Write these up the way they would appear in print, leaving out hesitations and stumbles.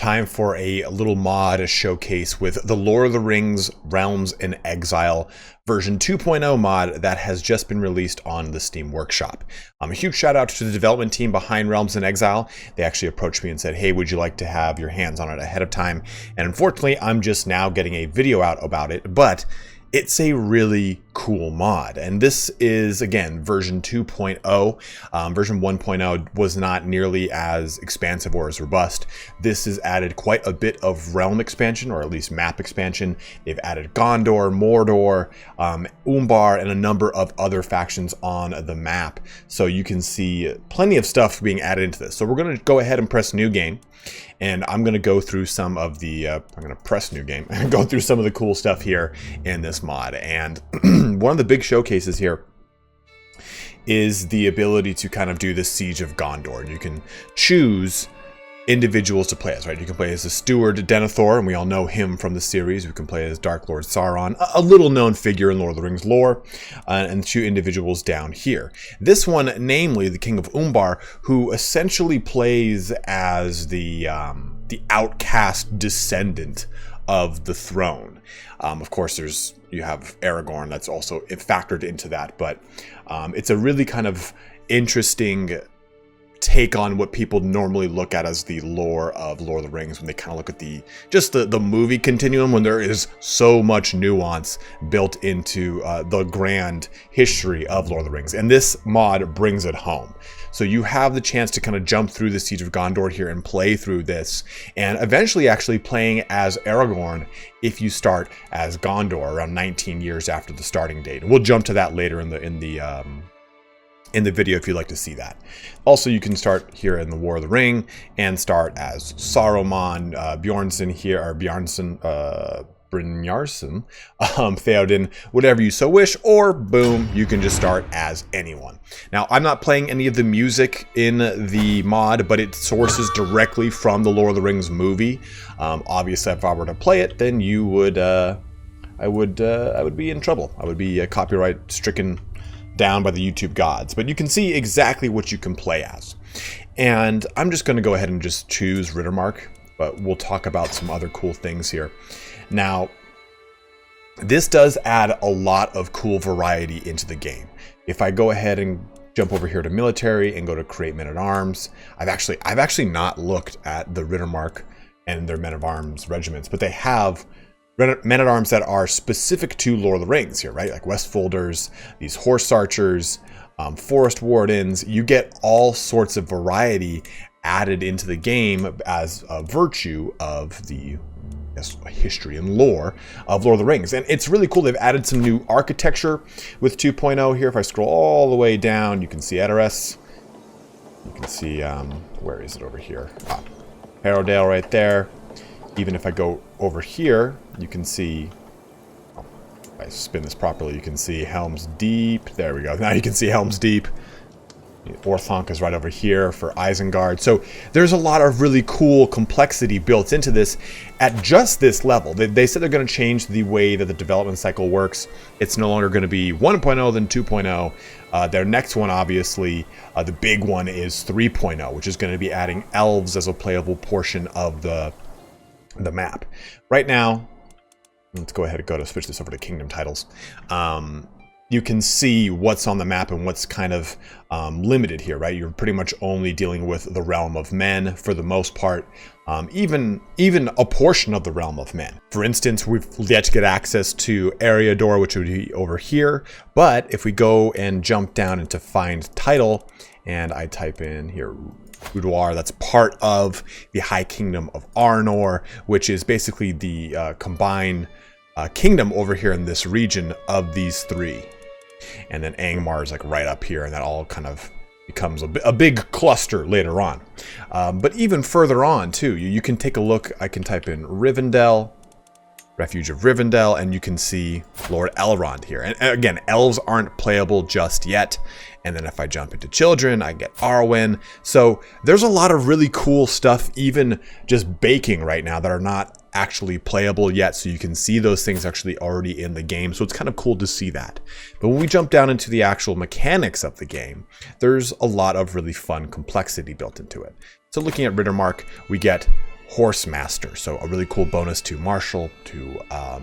time for a little mod showcase with the Lord of the Rings Realms in Exile version 2.0 mod that has just been released on the Steam Workshop. A huge shout out to the development team behind Realms in Exile. They actually approached me and said, hey, would you like to have your hands on it ahead of time? And unfortunately, I'm just now getting a video out about it, but it's a really cool mod. And this is, again, version 2.0. Version 1.0 was not nearly as expansive or as robust. This has added quite a bit of realm expansion, or at least map expansion. They've added Gondor, Mordor, Umbar, and a number of other factions on the map. So you can see plenty of stuff being added into this. So we're going to go ahead and press New Game. And I'm going to go through some of the, I'm going to press New Game and go through some of the cool stuff here in this mod. And one of the big showcases here is the ability to kind of do the Siege of Gondor. You can choose individuals to play as, right? You can play as the Steward Denethor, and we all know him from the series. We can play as Dark Lord Sauron, a little known figure in Lord of the Rings lore, and 2 individuals down here. This one, namely the King of Umbar, who essentially plays as the outcast descendant of the throne. Of course, you have Aragorn that's also factored into that, but it's a really kind of interesting take on what people normally look at as the lore of Lord of the Rings when they kind of look at the movie continuum, when there is so much nuance built into the grand history of Lord of the Rings. And this mod brings it home. So you have the chance to kind of jump through the Siege of Gondor here and play through this, and eventually actually playing as Aragorn if you start as Gondor around 19 years after the starting date. And we'll jump to that later in the video if you'd like to see that. Also, you can start here in the War of the Ring and start as Saruman, Bjornsson here, or Brynjarsson, Theoden, whatever you so wish, or boom, you can just start as anyone. Now, I'm not playing any of the music in the mod, but it sources directly from the Lord of the Rings movie. Obviously, if I were to play it, then you would, I would be in trouble. I would be copyright stricken down by the YouTube gods, but you can see exactly what you can play as. And I'm just going to go ahead and just choose Rittermark, but we'll talk about some other cool things here. Now, this does add a lot of cool variety into the game. If I go ahead and jump over here to military and go to create men-at-arms, I've actually not looked at the Rittermark and their men-at-arms regiments, but they have men-at-arms that are specific to Lord of the Rings here, right? Like Westfolders, these horse archers, forest wardens. You get all sorts of variety added into the game as a virtue of the history and lore of Lord of the Rings. And it's really cool. They've added some new architecture with 2.0 here. If I scroll all the way down, you can see Edoras. You can see, where is it over here? Harrowdale right there. Even if I go over here, you can see, if I spin this properly, you can see Helm's Deep. There we go. Now you can see Helm's Deep. Orthanc is right over here for Isengard. So there's a lot of really cool complexity built into this at just this level. They said they're going to change the way that the development cycle works. It's no longer going to be 1.0 than 2.0. Their next one, obviously, the big one is 3.0, which is going to be adding elves as a playable portion of the map. Right now, let's go ahead and switch this over to kingdom titles. You can see what's on the map and what's kind of limited here, right? You're pretty much only dealing with the realm of men for the most part, even a portion of the realm of men. For instance, we've yet to get access to Eriador, which would be over here. But if we go and jump down into find title, and I type in here Boudoir, that's part of the High Kingdom of Arnor, which is basically the combined kingdom over here in this region of these 3. And then Angmar is like right up here, and that all kind of becomes a big cluster later on. But even further on too, you can take a look. I can type in Rivendell, Refuge of Rivendell, and you can see Lord Elrond here. And again, elves aren't playable just yet. And then if I jump into children, I get Arwen. So there's a lot of really cool stuff, even just baking right now, that are not actually playable yet. So you can see those things actually already in the game. So it's kind of cool to see that. But when we jump down into the actual mechanics of the game, there's a lot of really fun complexity built into it. So looking at Rittermark, we get Horse Master. So a really cool bonus to martial, to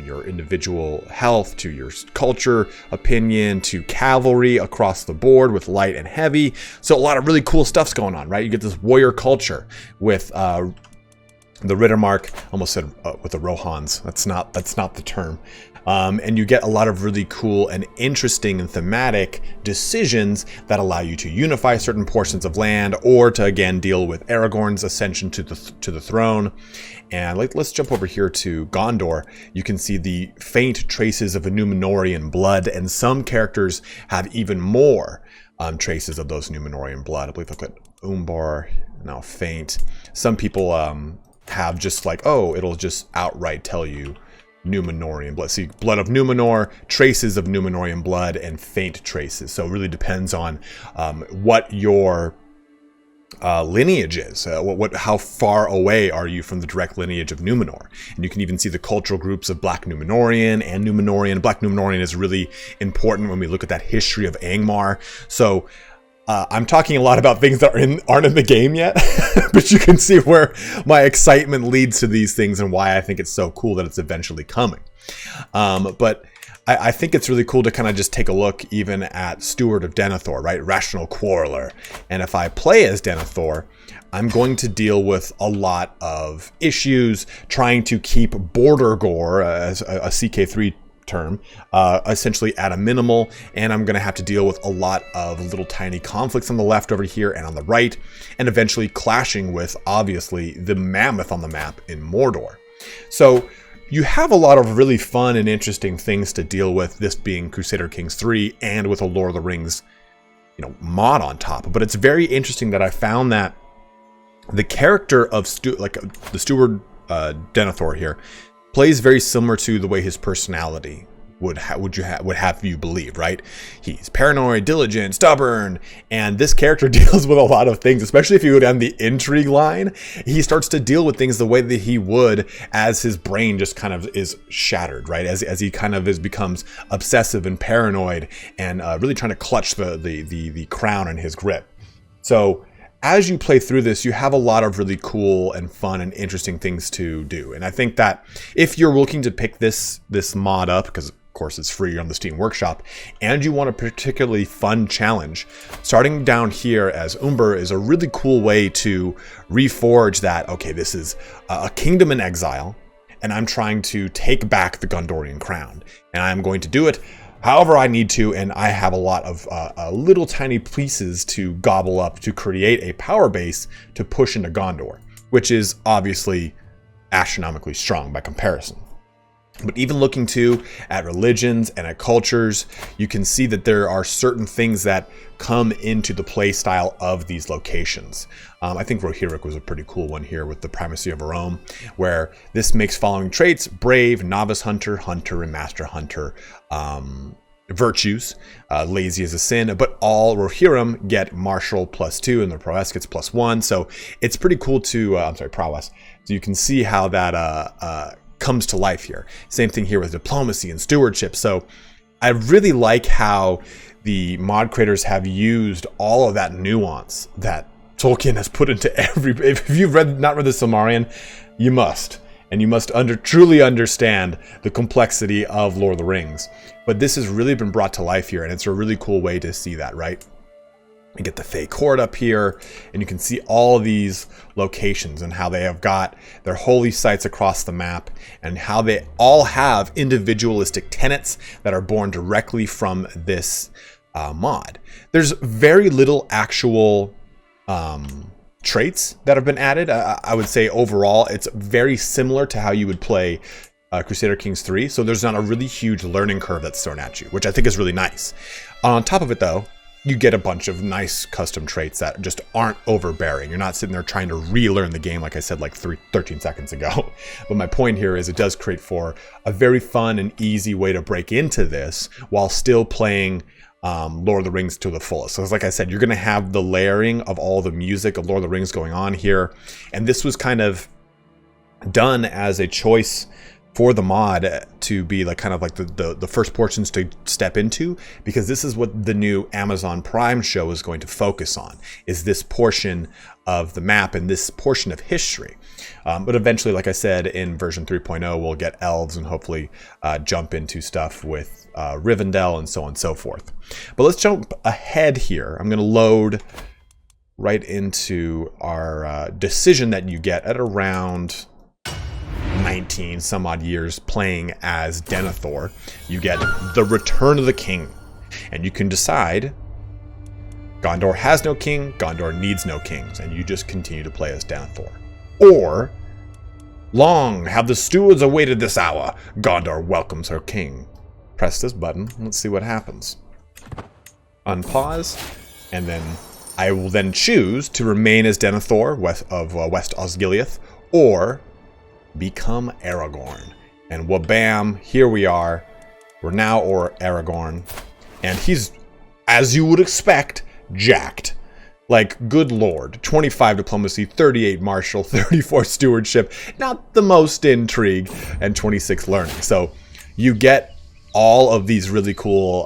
your individual health, to your culture, opinion, to cavalry across the board with light and heavy. So a lot of really cool stuff's going on, right? You get this warrior culture with the Rittermark, almost said with the Rohans. That's not the term. And you get a lot of really cool and interesting and thematic decisions that allow you to unify certain portions of land, or to again deal with Aragorn's ascension to the throne. And let's jump over here to Gondor. You can see the faint traces of a Númenórean blood, and some characters have even more traces of those Númenórean blood. I believe look at Umbar, now faint. Some people have just like, oh, it'll just outright tell you Númenórean blood. See, blood of Númenor, traces of Númenórean blood, and faint traces. So it really depends on what your lineage is. How far away are you from the direct lineage of Númenor? And you can even see the cultural groups of Black Númenórean and Númenórean. Black Númenórean is really important when we look at that history of Angmar. So I'm talking a lot about things that aren't in the game yet, but you can see where my excitement leads to these things and why I think it's so cool that it's eventually coming. But I think it's really cool to kind of just take a look even at Steward of Denethor, right? Rational Quarreler. And if I play as Denethor, I'm going to deal with a lot of issues trying to keep border gore, as a CK3 term, essentially at a minimal, and I'm going to have to deal with a lot of little tiny conflicts on the left over here and on the right, and eventually clashing with, obviously, the mammoth on the map in Mordor. So you have a lot of really fun and interesting things to deal with, this being Crusader Kings 3 and with a Lord of the Rings, mod on top. But it's very interesting that I found that the character of the Steward Denethor here plays very similar to the way his personality would have you believe, right? He's paranoid, diligent, stubborn, and this character deals with a lot of things, especially if you go down the intrigue line. He starts to deal with things the way that he would as his brain just kind of is shattered, right? As he kind of becomes obsessive and paranoid and really trying to clutch the crown in his grip. So as you play through this, you have a lot of really cool and fun and interesting things to do. And I think that if you're looking to pick this mod up, because of course it's free on the Steam Workshop, and you want a particularly fun challenge, starting down here as Umber is a really cool way to reforge that, okay, this is a kingdom in exile, and I'm trying to take back the Gondorian crown. And I'm going to do it however I need to, and I have a lot of little tiny pieces to gobble up to create a power base to push into Gondor, which is obviously astronomically strong by comparison. But even looking too at religions and at cultures, you can see that there are certain things that come into the play style of these locations. I think Rohirric was a pretty cool one here with the primacy of Rome, where this makes following traits: brave, novice hunter, hunter, and master hunter virtues. Lazy is a sin, but all Rohirrim get martial +2 and their prowess gets +1. So it's pretty cool to, prowess. So you can see how that comes to life here. Same thing here with diplomacy and stewardship. So I really like how the mod creators have used all of that nuance that Tolkien has put into if you've not read the Silmarillion, you must. And you must truly understand the complexity of Lord of the Rings. But this has really been brought to life here, and it's a really cool way to see that, right? You get the Fey Court up here, and you can see all of these locations and how they have got their holy sites across the map, and how they all have individualistic tenets that are born directly from this mod. There's very little actual traits that have been added. I would say overall it's very similar to how you would play Crusader Kings 3, so there's not a really huge learning curve that's thrown at you, which I think is really nice. On top of it though, you get a bunch of nice custom traits that just aren't overbearing. You're not sitting there trying to relearn the game like I said like 13 seconds ago. But my point here is it does create for a very fun and easy way to break into this while still playing Lord of the Rings to the fullest. So like I said, you're going to have the layering of all the music of Lord of the Rings going on here. And this was kind of done as a choice for the mod to be like kind of like the first portions to step into, because this is what the new Amazon Prime show is going to focus on, is this portion of the map and this portion of history. But eventually, like I said, in version 3.0, we'll get elves and hopefully jump into stuff with Rivendell and so on and so forth. But let's jump ahead here. I'm going to load right into our decision that you get at around 19 some odd years playing as Denethor. You get the Return of the King, and you can decide Gondor has no king, Gondor needs no kings, and you just continue to play as Denethor. Or long have the stewards awaited this hour, Gondor welcomes her king. Press this button, let's see what happens. Unpause, and then I will then choose to remain as Denethor West Osgiliath, or become Aragorn. And wabam, here we are. We're now Aragorn. And he's, as you would expect, jacked. Like, good lord. 25 diplomacy, 38 martial, 34 stewardship. Not the most intrigue, and 26 learning. So you get all of these really cool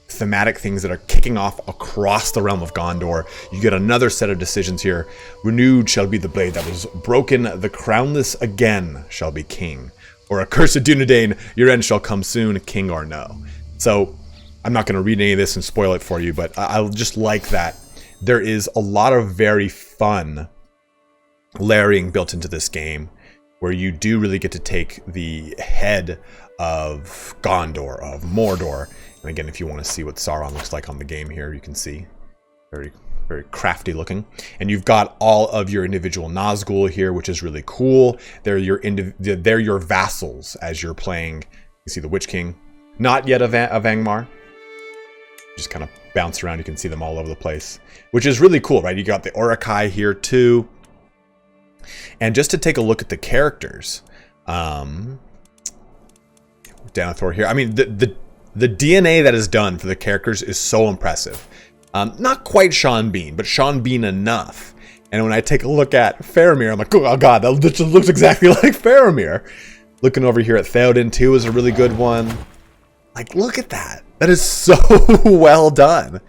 thematic things that are kicking off across the realm of Gondor. You get another set of decisions here. Renewed shall be the blade that was broken. The crownless again shall be king. Or accursed Dunedain, your end shall come soon, king or no. So I'm not going to read any of this and spoil it for you, but I'll just like that there is a lot of very fun layering built into this game, where you do really get to take the head of Gondor, of Mordor. And again, if you want to see what Sauron looks like on the game here, you can see very, very crafty looking. And you've got all of your individual Nazgul here, which is really cool. They're your vassals as you're playing. You see the Witch King, not yet a Angmar. Just kind of bounce around. You can see them all over the place, which is really cool, right? You got the Uruk-hai here too. And just to take a look at the characters, Denethor here. I mean, the DNA that is done for the characters is so impressive. Not quite Sean Bean, but Sean Bean enough. And when I take a look at Faramir, I'm like, oh god, that looks exactly like Faramir. Looking over here at Theoden too is a really good one. Like, look at that. That is so well done.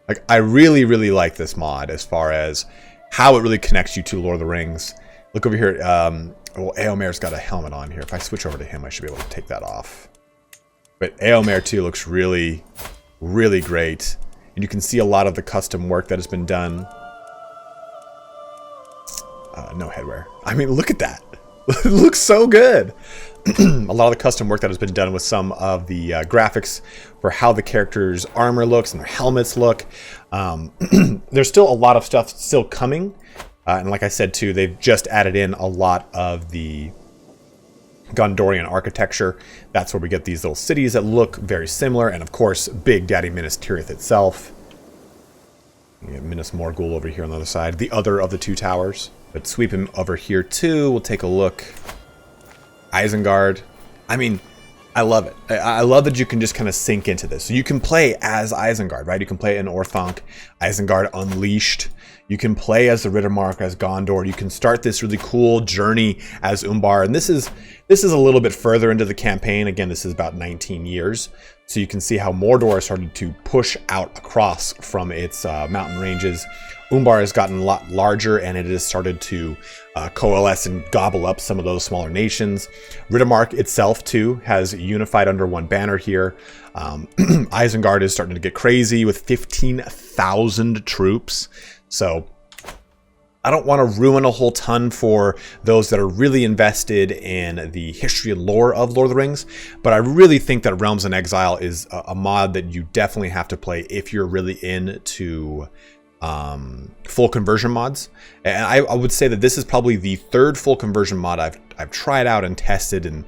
Like, I really, really like this mod as far as how it really connects you to Lord of the Rings. Look over here. Well, Eomer's got a helmet on here. If I switch over to him, I should be able to take that off. But Eomer too looks really, really great. And you can see a lot of the custom work that has been done. No headwear. I mean, look at that. It looks so good. A lot of the custom work that has been done with some of the graphics for how the characters' armor looks and their helmets look. There's still a lot of stuff still coming. And like I said too, they've just added in a lot of the Gondorian architecture. That's where we get these little cities that look very similar. And of course, Big Daddy Minas Tirith itself. You have Minas Morgul over here on the other side. The other of the two towers. But sweep him over here too. We'll take a look. Isengard. I mean, I love it. I love that you can just kind of sink into this. So you can play as Isengard, right? You can play in Orthanc, Isengard Unleashed. You can play as the Riddermark, as Gondor. You can start this really cool journey as Umbar. And this is a little bit further into the campaign. Again, this is about 19 years. So you can see how Mordor started to push out across from its mountain ranges. Umbar has gotten a lot larger, and it has started to coalesce and gobble up some of those smaller nations. Riddermark itself, too, has unified under one banner here. Isengard is starting to get crazy with 15,000 troops. So I don't want to ruin a whole ton for those that are really invested in the history and lore of Lord of the Rings, but I really think that Realms in Exile is a mod that you definitely have to play if you're really into full conversion mods. And I would say that this is probably the third full conversion mod I've tried out and tested and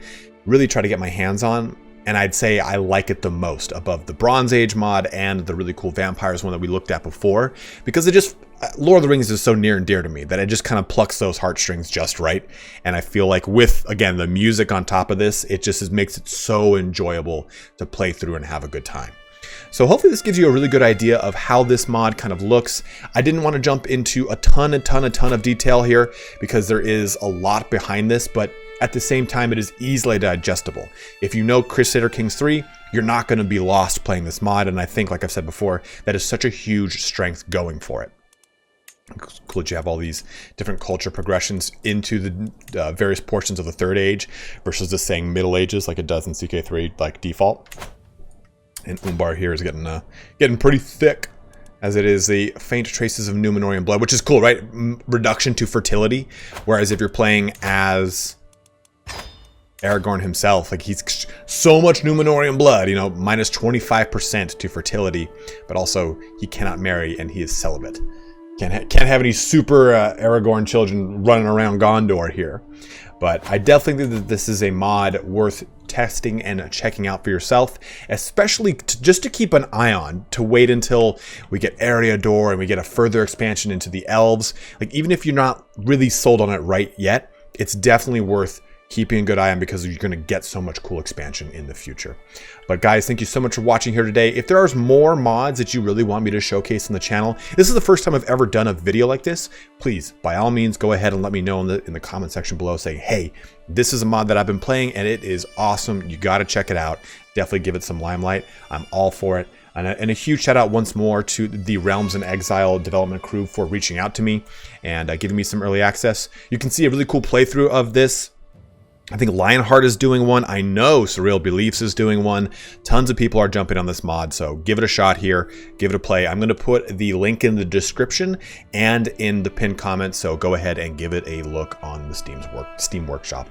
really tried to get my hands on. And I'd say I like it the most above the Bronze Age mod and the really cool Vampires one that we looked at before, because it just, Lord of the Rings is so near and dear to me that it just kind of plucks those heartstrings just right. And I feel like with, again, the music on top of this, it just makes it so enjoyable to play through and have a good time. So hopefully this gives you a really good idea of how this mod kind of looks. I didn't want to jump into a ton of detail here because there is a lot behind this, but at the same time, it is easily digestible. If you know Crusader Kings 3, you're not going to be lost playing this mod, and I think, like I've said before, that is such a huge strength going for it. Cool that you have all these different culture progressions into the various portions of the Third Age versus just saying Middle Ages like it does in CK3 like default. And Umbar here is getting pretty thick, as it is the faint traces of Numenorian blood, which is cool, right? Reduction to fertility, whereas if you're playing as Aragorn himself, like he's so much Numenorian blood, you know, minus 25% to fertility, but also he cannot marry and he is celibate. Can't have any super Aragorn children running around Gondor here. But I definitely think that this is a mod worth testing and checking out for yourself, especially just to keep an eye on, to wait until we get Eriador and we get a further expansion into the elves. Like, even if you're not really sold on it right yet, it's definitely worth keeping a good eye on because you're going to get so much cool expansion in the future. But guys, thank you so much for watching here today. If there are more mods that you really want me to showcase on the channel, this is the first time I've ever done a video like this, please, by all means, go ahead and let me know in the comment section below, saying, hey, this is a mod that I've been playing and it is awesome. You got to check it out. Definitely give it some limelight. I'm all for it. And a huge shout out once more to the Realms in Exile development crew for reaching out to me and giving me some early access. You can see a really cool playthrough of this. I think Lionheart is doing one. I know Surreal Beliefs is doing one. Tons of people are jumping on this mod, so give it a shot here. Give it a play. I'm going to put the link in the description and in the pinned comment, so go ahead and give it a look on the Steam Workshop.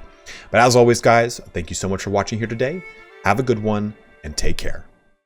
But as always, guys, thank you so much for watching here today. Have a good one, and take care.